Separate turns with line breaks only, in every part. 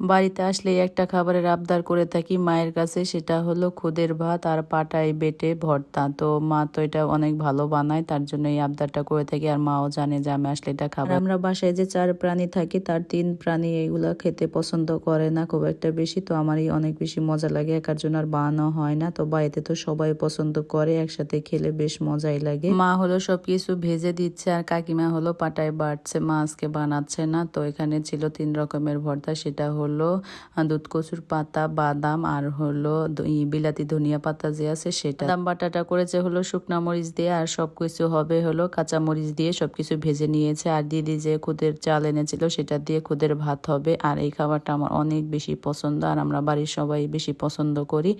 বাড়িতে আসলে একটা খাবারের আবদার করে থাকি মায়ের কাছে, সেটা হলো খুদের ভাত আর পাটায় বেটে ভর্তা। তো মা তো এটা অনেক ভালো বানায়, তার জন্য এই আবদারটা করে থাকি। আর মাও জানে যে আমি আসলে এটা খাবো। আর আমরা বাসায় যে 4 প্রাণী থাকি তার 3 প্রাণী এইগুলা খেতে পছন্দ করে না খুব একটা বেশি। তো আমারই অনেক বেশি মজা লাগে, একার জন্য আর বানানো হয় না। তো বাড়িতে তো সবাই পছন্দ করে, একসাথে খেলে বেশ মজাই লাগে। মা হলো সবকিছু ভেজে দিচ্ছে আর কাকিমা হলো পাটায় বাটছে, মা আজকে বানাচ্ছে না। তো এখানে ছিল 3 রকমের ভর্তা, সেটা হলো দুধ কচুর পাতা, বাদাম আর হলো বিলাতি ধনিয়া পাতা যে আছে সেটা। বাদাম বাটাটা করেছে হলো শুকনা মরিচ দিয়ে, আর সবকিছু হবে হলো কাঁচা মরিচ দিয়ে সবকিছু ভেজে নিয়েছে। আর দিদি যে খুদের চাল এনেছিল সেটা দিয়ে খুদের ভাত হবে। আর এই খাবারটা আমার অনেক বেশি পছন্দ, আর আমরা বাড়ির সবাই বেশি পছন্দ করি।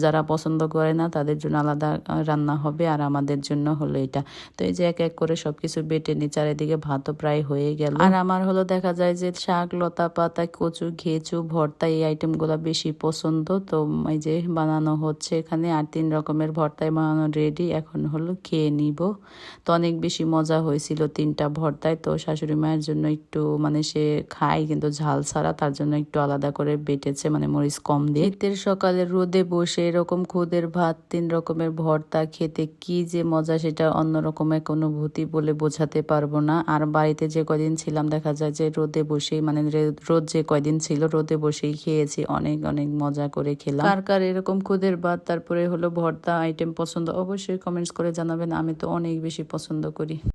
যারা পছন্দ করে না তাদের জন্য আলাদা রান্না হবে, আর আমাদের জন্য হলো এটা। তো এই যে এক এক করে সবকিছু বেটে নি, চারিদিকে ভাতও প্রায় হয়ে গেল। আর আমার হলো দেখা যায় যে শাক, লতা পাতা, কচু, ঘেঁচু, ভর্তা এই আইটেমগুলো বেশি পছন্দ। তো এই যে বানানো হচ্ছে এখানে, আর 3 রকমের ভর্তায় বানানো রেডি। এখন হলো খেয়ে নিব। তো অনেক বেশি মজা হয়েছিল 3টা ভর্তায়। তো শাশুড়ি মায়ের জন্য একটু মানে সে খায় কিন্তু ঝাল ছাড়া, তার জন্য একটু আলাদা করে বেটেছে, মানে মরিচ কম দিয়ে। শীতের সকালে রোদে বসে এরকম খুদের ভাত, 3 রকমের ভর্তা খেতে কি যে মজা, সেটা অন্যরকম এক অনুভূতি বলে বোঝাতে পারবো না। আর বাড়িতে যে কয়দিন ছিলাম দেখা যায় যে রোদে বসেই মানে রোদ যে কয়দিন ছিল রোদে বসেই খেয়েছি, অনেক অনেক মজা করে খেলাম। কার কার এরকম খুদের ভাত তারপরে হলো ভর্তা আইটেম পছন্দ অবশ্যই কমেন্টস করে জানাবেন। আমি তো অনেক বেশি পছন্দ করি।